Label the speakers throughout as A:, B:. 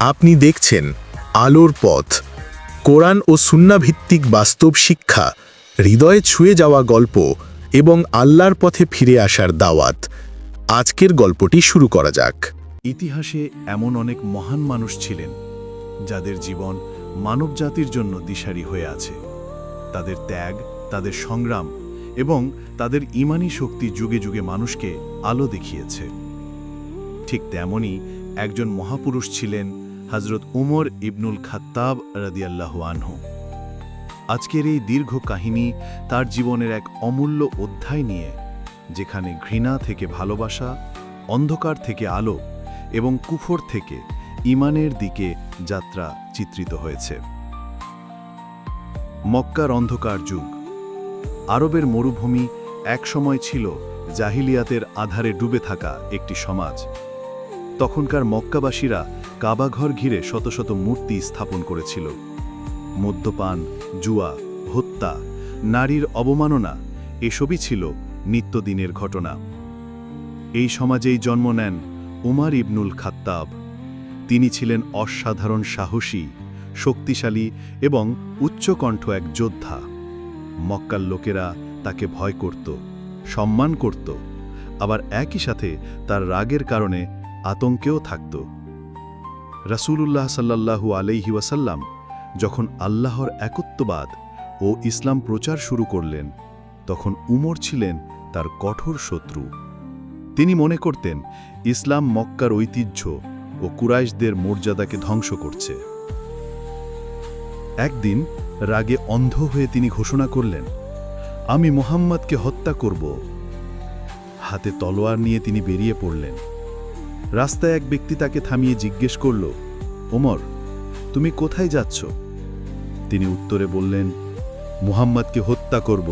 A: আপনি দেখছেন আলোর পথ, কোরআন ও সুন্নাহ ভিত্তিক বাস্তব শিক্ষা, হৃদয়ে ছুঁয়ে যাওয়া গল্প এবং আল্লাহর পথে ফিরে আসার দাওয়াত। আজকের গল্পটি শুরু করা যাক।
B: ইতিহাসে এমন অনেক মহান মানুষ ছিলেন যাদের জীবন মানবজাতির জন্য দিশারি হয়ে আছে। তাদের ত্যাগ, তাদের সংগ্রাম এবং তাদের ঈমানী শক্তি যুগে যুগে মানুষকে আলো দেখিয়েছে। ঠিক তেমনি একজন মহাপুরুষ ছিলেন হযরত উমর ইবনুল খাত্তাব রাদিয়াল্লাহু আনহু। আজকের এই দীর্ঘ কাহিনী তার জীবনের এক অমূল্য অধ্যায় নিয়ে, যেখানে ঘৃণা থেকে ভালোবাসা, অন্ধকার থেকে আলো এবং কুফর থেকে ঈমানের দিকে যাত্রা চিত্রিত হয়েছে। মক্কার অন্ধকার যুগ। আরবের মরুভূমি একসময় ছিল জাহিলিয়াতের আধারে ডুবে থাকা একটি সমাজ। তখনকার মক্কাবাসীরা কাবাঘর ঘিরে শত শত মূর্তি স্থাপন করেছিল। মদ্যপান, জুয়া, হত্যা, নারীর অবমাননা এসবই ছিল নিত্যদিনের ঘটনা। এই সমাজেই জন্ম নেন উমর ইবনুল খাত্তাব। তিনি ছিলেন অসাধারণ সাহসী, শক্তিশালী এবং উচ্চকণ্ঠ এক যোদ্ধা। মক্কার লোকেরা তাকে ভয় করত, সম্মান করত, আবার একই সাথে তার রাগের কারণে আতঙ্কেও থাকত। রাসূলুল্লাহ সাল্লাল্লাহু আলাইহি ওয়াসাল্লাম যখন আল্লাহর একত্ববাদ ও ইসলাম প্রচার শুরু করলেন, তখন উমর ছিলেন তার কঠোর শত্রু। তিনি মনে করতেন ইসলাম মক্কার ঐতিহ্য ও কুরাইশদের মর্যাদাকে ধ্বংস করছে। একদিন রাগে অন্ধ হয়ে তিনি ঘোষণা করলেন, আমি মুহাম্মদকে হত্যা করব। হাতে তলোয়ার নিয়ে তিনি বেরিয়ে পড়লেন। রাস্তায় এক ব্যক্তি তাকে থামিয়ে জিজ্ঞেস করল, ওমর, তুমি কোথায় যাচ্ছ? তিনি উত্তরে বললেন, মুহাম্মদকে হত্যা করব,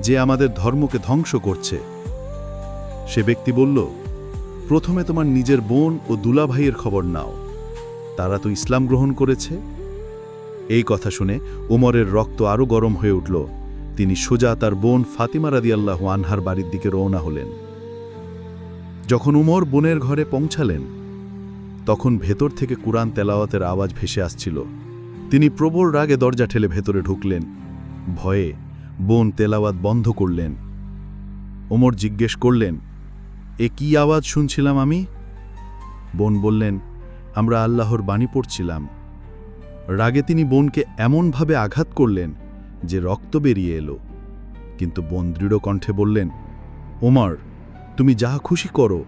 B: যে আমাদের ধর্মকে ধ্বংস করছে। সে ব্যক্তি বলল, প্রথমে তোমার নিজের বোন ও দুলাভাইয়ের খবর নাও, তারা তো ইসলাম গ্রহণ করেছে। এই কথা শুনে উমরের রক্ত আরও গরম হয়ে উঠল। তিনি সোজা তার বোন ফাতিমা রাদিয়াল্লাহু আনহার বাড়ির দিকে রওনা হলেন। যখন উমর বোনের ঘরে পৌঁছালেন, তখন ভেতর থেকে কুরআন তেলাওয়াতের আওয়াজ ভেসে আসছিল। তিনি প্রবল রাগে দরজা ঠেলে ভেতরে ঢুকলেন। ভয়ে বোন তেলাওয়াত বন্ধ করলেন। ওমর জিজ্ঞেস করলেন, এ কি আওয়াজ শুনছিলাম আমি? বোন বললেন, আমরা আল্লাহর বাণী পড়ছিলাম। রাগে তিনি বোনকে এমনভাবে আঘাত করলেন যে রক্ত বেরিয়ে এলো। কিন্তু বোন দৃঢ় কণ্ঠে বললেন, ওমর, তুমি যা খুশি করো,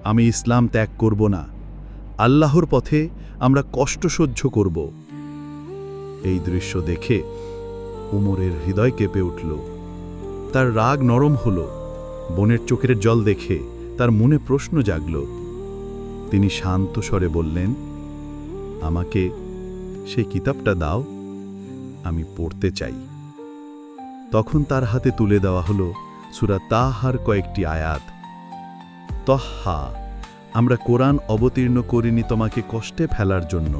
B: আমি ইসলাম ত্যাগ করব না। আল্লাহর পথে আমরা কষ্ট সহ্য করব। এই দৃশ্য দেখে উমরের হৃদয় কেঁপে উঠল। তার রাগ নরম হল। বোনের চোখের জল দেখে তার মনে প্রশ্ন জাগল। তিনি শান্ত স্বরে বললেন, আমাকে সেই কিতাবটা দাও, আমি পড়তে চাই। তখন তার হাতে তুলে দেওয়া হলো সূরা তাহার কয়েকটি আয়াত। তহা, আমরা কোরআন অবতীর্ণ করিনি তোমাকে কষ্টে ফেলার জন্য,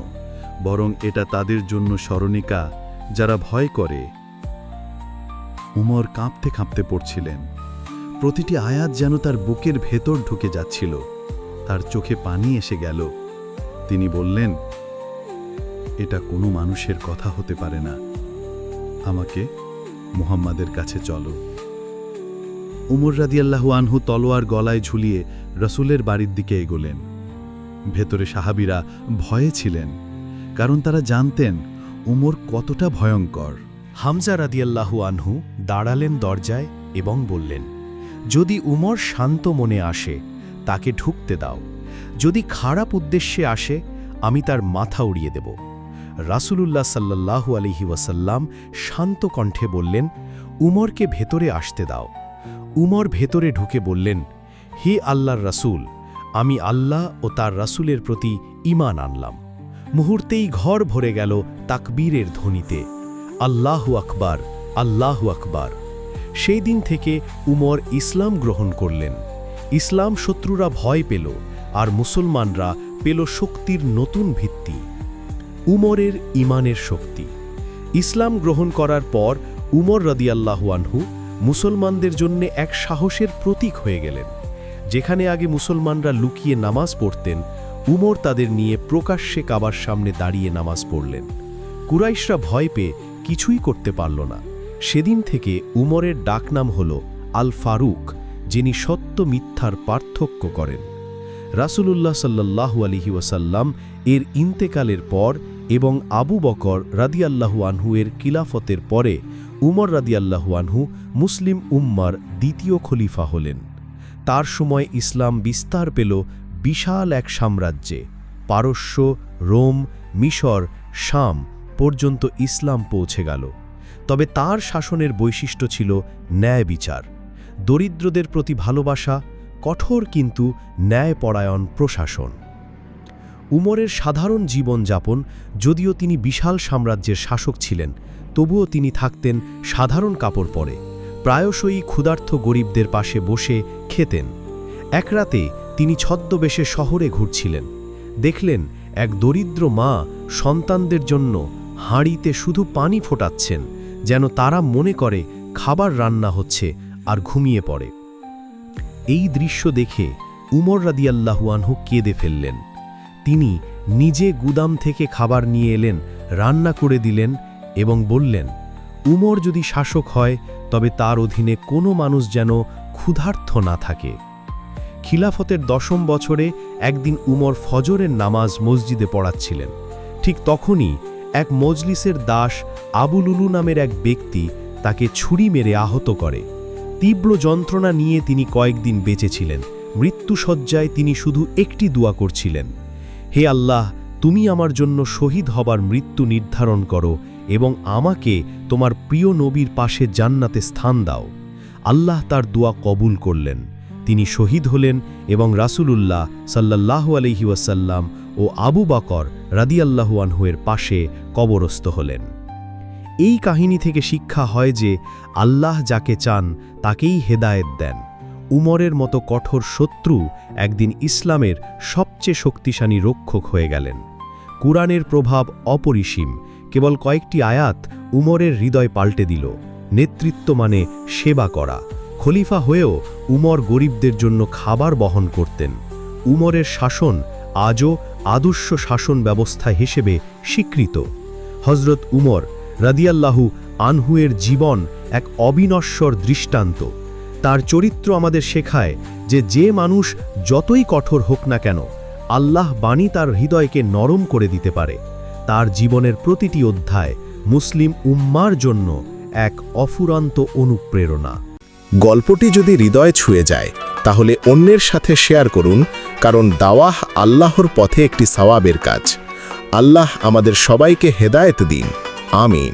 B: বরং এটা তাদের জন্য স্মরণিকা যারা ভয় করে। উমর কাঁপতে কাঁপতে পড়ছিলেন। প্রতিটি আয়াত যেন তার বুকের ভেতর ঢুকে যাচ্ছিল। তার চোখে পানি এসে গেল। তিনি বললেন, এটা কোনো মানুষের কথা হতে পারে না, আমাকে মুহাম্মাদের কাছে চলো। উমর রাদিয়াল্লাহু আনহু তলোয়ার গলায় ঝুলিয়ে রসূলের বাড়ির দিকে এগোলেন। ভেতরে সাহাবীরা ভয়ে ছিলেন, কারণ তারা জানতেন উমর কতটা ভয়ঙ্কর।
C: হামজা রাদিয়াল্লাহু আনহু দাঁড়ালেন দরজায় এবং বললেন, যদি উমর শান্ত মনে আসে তাকে ঢুকতে দাও, যদি খারাপ উদ্দেশ্যে আসে আমি তার মাথা উড়িয়ে দেব। রাসূলুল্লাহ সাল্লাল্লাহু আলাইহি ওয়াসাল্লাম শান্ত কণ্ঠে বললেন, উমরকে ভেতরে আসতে দাও। উমর ভেতরে ঢুকে বললেন, হে আল্লাহর রাসূল, আমি আল্লাহ ও তার রাসূলের প্রতি ঈমান আনলাম। মুহূর্তেই ঘর ভরে গেল তাকবীরের ধ্বনিতে, আল্লাহু আকবার, আল্লাহু আকবার। সেই দিন থেকে উমর ইসলাম গ্রহণ করলেন। ইসলাম শত্রুরা ভয় পেল, আর মুসলমানরা পেল শক্তির নতুন ভিত্তি। উমরের ঈমানের শক্তি। ইসলাম গ্রহণ করার পর উমর রাদিয়াল্লাহু আনহু মুসলমানদের জন্য এক সাহসের প্রতীক হয়ে গেলেন। যেখানে আগে মুসলমানরা লুকিয়ে নামাজ পড়তেন, উমর তাদের নিয়ে প্রকাশ্যে কাবার সামনে দাঁড়িয়ে নামাজ পড়লেন। কুরাইশরা ভয় পেয়ে কিছুই করতে পারল না। সেদিন থেকে উমরের ডাকনাম হল আল ফারুক, যিনি সত্য মিথ্যার পার্থক্য করেন। রাসূলুল্লাহ সাল্লাল্লাহু আলাইহি ওয়াসাল্লাম এর ইন্তেকালের পর এবং আবু বকর রাদিয়াল্লাহু আনহু এর খিলাফতের পরে উমর রাদিয়াল্লাহু আনহু মুসলিম উম্মার দ্বিতীয় খলিফা হলেন। তার সময় ইসলাম বিস্তার পেল বিশাল এক সাম্রাজ্যে। পারস্য, রোম, মিশর, শাম পর্যন্ত ইসলাম পৌঁছে গেল। তবে তার শাসনের বৈশিষ্ট্য ছিল ন্যায় বিচার, দরিদ্রদের প্রতি ভালোবাসা, কঠোর কিন্তু ন্যায়পরায়ণ প্রশাসন। উমরের সাধারণ জীবনযাপন, যদিও তিনি বিশাল সাম্রাজ্যের শাসক ছিলেন, তবুও তিনি থাকতেন সাধারণ কাপড় পরে, প্রায়শই ক্ষুধার্ত গরিবদের পাশে বসে খেতেন। এক রাতে তিনি ছদ্মবেশে শহরে ঘুরছিলেন। দেখলেন এক দরিদ্র মা সন্তানদের জন্য হাঁড়িতে শুধু পানি ফোটাচ্ছেন, যেন তারা মনে করে খাবার রান্না হচ্ছে, আর ঘুমিয়ে পড়ে। এই দৃশ্য দেখে উমর রাদিয়াল্লাহু আনহু কেঁদে ফেললেন। তিনি নিজে গুদাম থেকে খাবার নিয়ে এলেন, রান্না করে দিলেন এবং বললেন, উমর যদি শাসক হয় তবে তার অধীনে কোনো মানুষ যেন ক্ষুধার্ত না থাকে। খিলাফতের 10ম বছরে একদিন উমর ফজরের নামাজ মসজিদে পড়াচ্ছিলেন। ঠিক তখনই এক মজলিসের দাস আবু লুলু নামের এক ব্যক্তি তাকে ছুরি মেরে আহত করে। তীব্র যন্ত্রণা নিয়ে তিনি কয়েকদিন বেঁচেছিলেন। মৃত্যুশয্যায় তিনি শুধু একটি দোয়া করছিলেন, হে আল্লাহ, তুমি আমার জন্য শহীদ হবার মৃত্যু নির্ধারণ করো এবং আমাকে তোমার প্রিয় নবীর পাশে জান্নাতে স্থান দাও। আল্লাহ তার দোয়া কবুল করলেন। তিনি শহীদ হলেন এবং রাসূলুল্লাহ সাল্লাল্লাহু আলাইহি ওয়াসাল্লাম ও আবু বকর রাদিয়াল্লাহু আনহু এর পাশে কবরস্থ হলেন। এই কাহিনী থেকে শিক্ষা হয় যে আল্লাহ যাকে চান তাকেই হেদায়েত দেন। উমরের মতো কঠোর শত্রু একদিন ইসলামের সবচেয়ে শক্তিশালী রক্ষক হয়ে গেলেন। কুরআনের প্রভাব অপরিসীম। কেবল কয়েকটি আয়াত উমরের হৃদয় পাল্টে দিল। নেতৃত্ব মানে সেবা করা। খলিফা হয়েও উমর গরিবদের জন্য খাবার বহন করতেন। উমরের শাসন আজও আদর্শ শাসন ব্যবস্থা হিসেবে স্বীকৃত। হযরত উমর রাদিয়াল্লাহু আনহু এর জীবন এক অবিনশ্বর দৃষ্টান্ত। তার চরিত্র আমাদের শেখায় যে মানুষ যতই কঠোর হোক না কেন, আল্লাহ বাণী তার হৃদয়কে নরম করে দিতে পারে। তার জীবনের প্রতিটি অধ্যায় মুসলিম উম্মার জন্য এক অফুরন্ত অনুপ্রেরণা।
A: গল্পটি যদি হৃদয় ছুঁয়ে যায় তাহলে অন্যের সাথে শেয়ার করুন, কারণ দাওয়াহ আল্লাহর পথে একটি সওয়াবের কাজ। আল্লাহ আমাদের সবাইকে হেদায়েত দিন। আমিন।